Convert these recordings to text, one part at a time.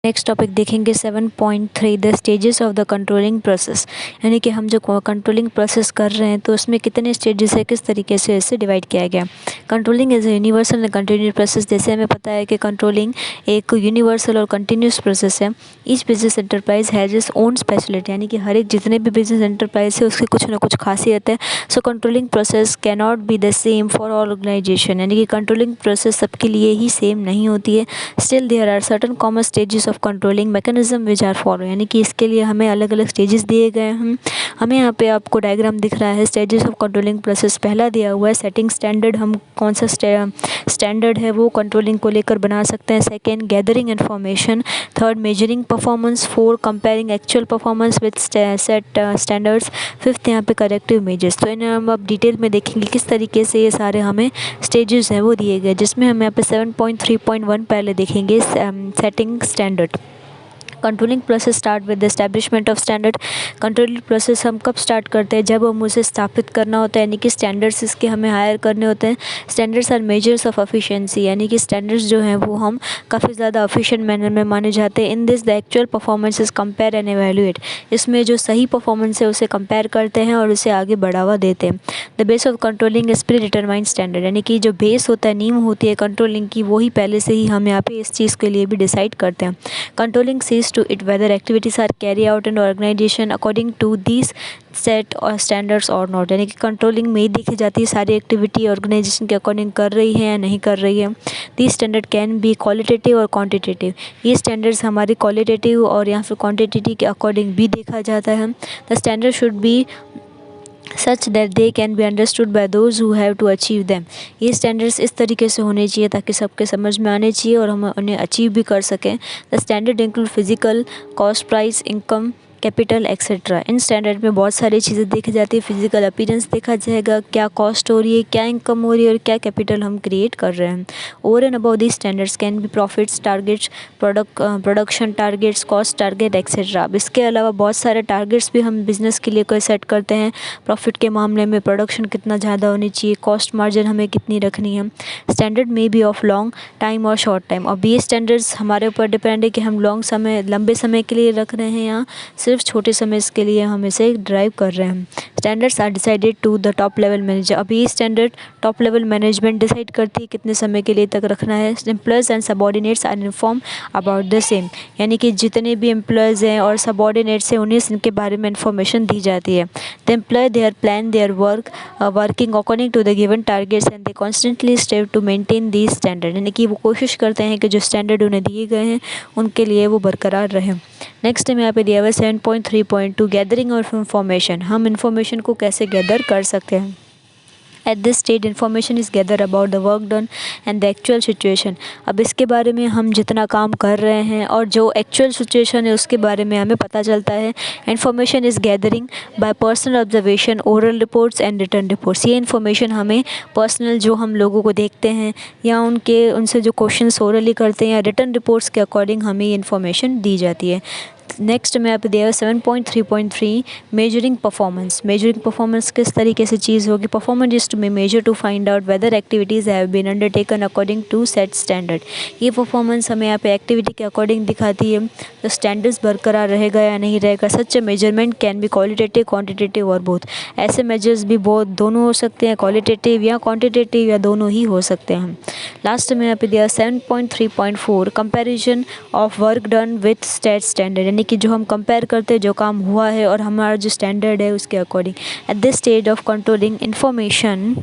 Next topic देखेंगे 7.3 the stages of the controlling process. यानी कि हम जो कंट्रोलिंग प्रोसेस कर रहे हैं तो उसमें कितने स्टेजेस है, किस तरीके से इसे डिवाइड किया गया। Controlling is a universal and continuous process. जैसे हमें पता है कि कंट्रोलिंग एक यूनिवर्सल और कंटिन्यूस प्रोसेस है। Each business enterprise has its own speciality, यानी कि हर एक जितने भी बिजनेस एंटरप्राइज है उसकी कुछ ना कुछ खासियत है। So controlling process can not be the same for all organisation, यानी कि कंट्रोलिंग प्रोसेस सबके लिए ही सेम नहीं होती है। Still there are certain common stages of controlling mechanism which are follow, यानी कि इसके लिए हमें अलग अलग स्टेजेस दिए गए हैं। हमें यहाँ पे आपको डायग्राम दिख रहा है स्टेजेस ऑफ कंट्रोलिंग प्रोसेस। पहला दिया हुआ है सेटिंग स्टैंडर्ड, हम कौन सा स्टैंडर्ड है वो कंट्रोलिंग को लेकर बना सकते हैं। Second gathering information. Third measuring performance. Four comparing actual performance with set standards. Fifth यहाँ पे करेक्टिव मेजर्स। तो इन्हें हम अब डिटेल में देखेंगे किस तरीके से ये सारे हमें स्टेजेस हैं वो दिए गए, जिसमें हम यहाँ पे 7.3.1 पहले देखेंगे setting standard. Controlling process start with the establishment of standard. Controlling process हम कब स्टार्ट करते हैं, जब हम उसे स्थापित करना होता है, यानी कि स्टैंडर्ड्स इसके हमें हायर करने होते हैं। Standards are measures of efficiency, यानी कि स्टैंडर्ड्स जो हैं वो हम काफ़ी ज़्यादा एफिशिएंट मैनर में माने जाते हैं। In this the actual performance is compare and evaluate. इसमें जो सही परफॉर्मेंस है उसे कंपेयर करते हैं और उसे आगे बढ़ावा देते हैं। The base of controlling is pre determined standard, यानी कि जो बेस होता है, नींव होती है कंट्रोलिंग की, वही पहले से ही हम यहाँ पे इस चीज़ के लिए भी डिसाइड करते हैं। Controlling sees to it whether activities are carried out in organization according to these set or standards or not, यानी कि कंट्रोलिंग में ही देखी जाती है सारी एक्टिविटी ऑर्गेनाइजेशन के अकॉर्डिंग कर रही है या नहीं कर रही है। This standard can be qualitative और क्वांटिटेटिव। ये स्टैंडर्ड्स हमारी क्वालिटेटिव और या फिर क्वांटिटी के अकॉर्डिंग भी देखा जाता है। The standard should be such that they can be understood by those who have to achieve them. ये स्टैंडर्ड्स इस तरीके से होने चाहिए ताकि सबके समझ में आने चाहिए और हम उन्हें अचीव भी कर सकें। The standard include physical cost, price, income, capital etcetera. In standard में बहुत सारी चीज़ें देखी जाती है। फिजिकल अपीयरेंस देखा जाएगा, क्या कॉस्ट हो रही है, क्या इनकम हो रही है और क्या कैपिटल हम क्रिएट कर रहे हैं। Over and about this standards can be profits targets, production targets, cost target etcetera. अब इसके अलावा बहुत सारे टारगेट्स भी हम बिजनेस के लिए कोई सेट करते हैं। प्रॉफिट के मामले में प्रोडक्शन कितना ज़्यादा होनी चाहिए, कॉस्ट मार्जिन हमें कितनी रखनी है। स्टैंडर्ड में भी ऑफ लॉन्ग टाइम और शॉर्ट टाइम। अब ये स्टैंडर्ड्स हमारे ऊपर डिपेंड है कि हम लंबे समय के लिए रख रहे हैं या सिर्फ छोटे समय के लिए हम इसे ड्राइव कर रहे हैं। Standards are decided to the top level manager. अब ये standard top level management decide करती है कितने समय के लिए तक रखना है। Employees and subordinates are inform about the same, यानी कि जितने भी एम्प्लॉयज़ हैं और सबऑर्डिनेट्स हैं उन्हें इनके बारे में इन्फॉर्मेशन दी जाती है। The employ their plan they're working according to the given targets and they constantly strive to maintain these standard, यानी कि वो कोशिश करते हैं कि जो स्टैंडर्ड उन्हें दिए गए हैं उनके लिए वो बरकरार रहे। नेक्स्ट में यहाँ पे दिया हुआ है 7.3.2 गैदरिंग ऑफ इंफॉर्मेशन। हम इंफॉर्मेशन को कैसे गैदर कर सकते हैं। At this stage information is gather about the work done and the actual situation. अब इसके बारे में हम जितना काम कर रहे हैं और जो एक्चुअल सिचुएशन है उसके बारे में हमें पता चलता है। Information is gathering bye personal observation, oral reports and return reports. ये इन्फॉर्मेशन हमें पर्सनल जो हम लोगों को देखते हैं या उनसे जो क्वेश्चंस ओरली करते हैं या रिटर्न रिपोर्ट्स के अकॉर्डिंग हमें ये इन्फॉर्मेशन दी जाती है। नेक्स्ट में आप दिया 7.3.3 मेजरिंग परफॉर्मेंस। मेजरिंग परफॉर्मेंस किस तरीके से चीज़ होगी। Performance is to be measure to find out whether activities have been undertaken according to set standard. ये परफॉर्मेंस हमें यहाँ पे एक्टिविटी के अकॉर्डिंग दिखाती है तो स्टैंडर्ड्स बरकरार रहेगा या नहीं रहेगा। Such measurement can be qualitative, quantitative और बोथ। ऐसे मेजर्स भी बहुत दोनों हो सकते हैं, क्वालिटेटिव या क्वांटिटेटिव या दोनों ही हो सकते हैं। लास्ट में यहाँ पे दिया 7.3.4 comparison of work done with state standard, यानी कि जो हम कंपेयर करते हैं जो काम हुआ है और हमारा जो स्टैंडर्ड है उसके according. At this stage of controlling information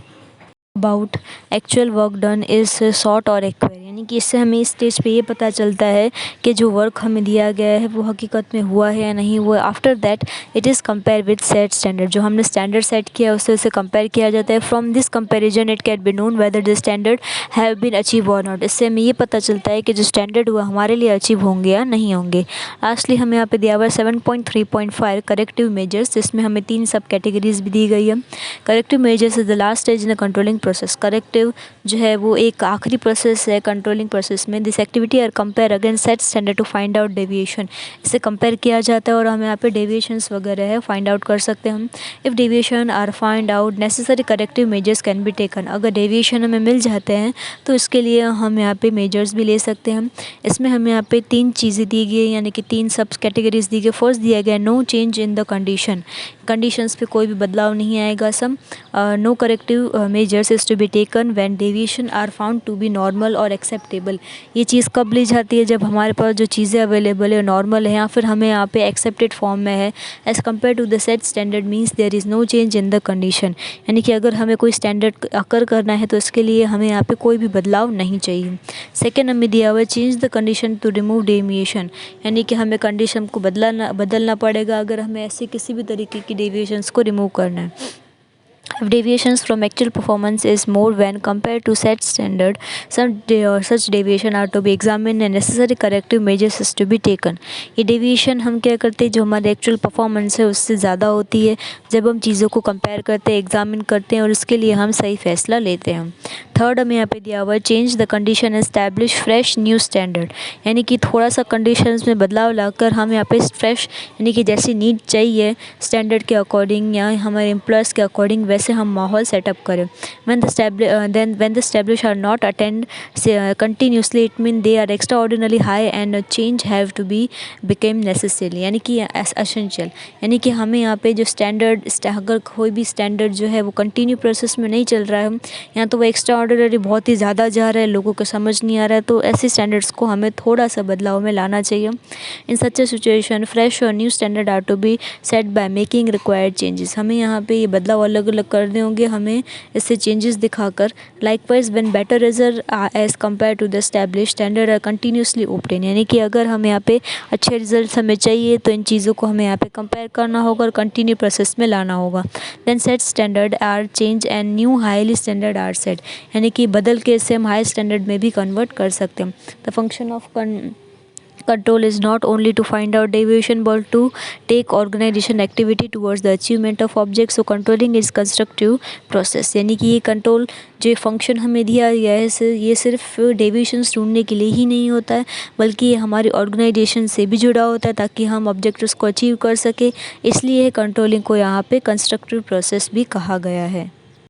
about actual work done is sort और एक्वायर, यानी कि इससे हमें इस स्टेज पे ये पता चलता है कि जो वर्क हमें दिया गया है वो हकीकत में हुआ है या नहीं हुआ। After that it is compare with set standard, जो हमने स्टैंडर्ड सेट किया उससे उसे कंपेयर किया जाता है। From this comparison it can be known whether the standard have been achieve और नॉट। इससे हमें ये पता चलता है कि जो स्टैंडर्ड हुआ हमारे लिए अचीव होंगे या नहीं होंगे। लास्टली हमें यहाँ पे दिया हुआ है 7.3.5 करेक्टिव मेजर्स, जिसमें हमें 3 सब कैटेगरीज भी दी गई है। Corrective measures is the last stage in the controlling process. Corrective जो है वो एक आखिरी प्रोसेस है कंट्रोलिंग प्रोसेस में। This activity are compare against set standard to find out deviation. इसे कंपेयर किया जाता है और हम यहाँ पे डेविएशंस वगैरह है फाइंड आउट कर सकते हैं हम। If deviation are find out necessary corrective measures can be taken. अगर डेविएशन हमें मिल जाते हैं तो इसके लिए हम यहाँ पे मेजर्स भी ले सकते हैं। इसमें हमें यहाँ पे 3 चीज़ें दी गई, यानी कि 3 सब कैटेगरीज दी गई। फर्स्ट दिया गया no change in the condition, conditions पे कोई भी बदलाव नहीं आएगा। Some no corrective measures is to be taken when deviation are found to be normal और एक्सेप्टेबल। ये चीज़ कब ली जाती है? जब हमारे पास जो चीज़ें अवेलेबल है नॉर्मल है या फिर हमें यहाँ पे एक्सेप्टेड फॉर्म में है। As compare to the set standard means there is no change in the condition, यानी कि अगर हमें कोई स्टैंडर्ड अकर करना है तो इसके लिए हमें यहाँ पे कोई भी बदलाव नहीं चाहिए। सेकेंड हमें दिया हुआ change the condition to remove deviation, यानी कि हमें कंडीशन को बदलना पड़ेगा अगर हमें ऐसे किसी भी तरीके की डेविएशंस को रिमूव करना है। If deviations from actual performance is more when compared to set standard, such deviation are to be examined and necessary corrective measures is to be taken। ये deviation हम क्या करते हैं, जो हमारे एक्चुअल परफॉर्मेंस है उससे ज़्यादा होती है जब हम चीज़ों को कंपेयर करते हैं, एग्जामिन करते हैं और उसके लिए हम सही फैसला लेते हैं। थर्ड हमें यहाँ पे दिया हुआ change the condition establish fresh new standard, यानी कि थोड़ा सा कंडीशंस में बदलाव लाकर हम यहाँ पे फ्रेश, यानी कि जैसी नीड चाहिए स्टैंडर्ड के अकॉर्डिंग या हमारे एम्प्लॉयज़ के अकॉर्डिंग वैसे हम माहौल सेटअप करें। when the established are not attained continuously, it mean they are extraordinarily high and a change have to be became necessary, यानी कि essential, यानी कि हमें यहाँ पे जो स्टैंडर्ड, अगर कोई भी स्टैंडर्ड जो है वो कंटिन्यू प्रोसेस में नहीं चल रहा है या तो वो एक्स्ट्राऑर्डिनरी बहुत ही ज़्यादा जा रहा है, लोगों को समझ नहीं आ रहा है, तो ऐसे स्टैंडर्ड्स को हमें थोड़ा सा बदलाव में लाना चाहिए। In such a situation fresh और new standard are to be set by making required changes. हमें यहाँ पे ये बदलाव अलग अलग करने होंगे हमें इससे चेंजेस दिखाकर। Likewise when better result as compare to the establish standard are continuously obtain, यानी कि अगर हमें यहाँ पे अच्छे रिजल्ट हमें चाहिए तो इन चीज़ों को हमें यहाँ पे कंपेयर करना होगा और कंटिन्यू प्रोसेस में लाना होगा। Then set standard are change and new highly standard are set, यानी कि बदल के इसे हम हाई स्टैंडर्ड में भी कन्वर्ट कर सकते हैं। The function of control is not only to find out deviation but to take organization activity towards the achievement of objects, so controlling is constructive process, यानी कि ये कंट्रोल जो फंक्शन हमें दिया गया है ये सिर्फ डेविएशंस ढूंढने के लिए ही नहीं होता है बल्कि ये हमारी ऑर्गेनाइजेशन से भी जुड़ा होता है ताकि हम ऑब्जेक्टिव्स को अचीव कर सके। इसलिए कंट्रोलिंग को यहाँ पे कंस्ट्रक्टिव प्रोसेस भी कहा गया है।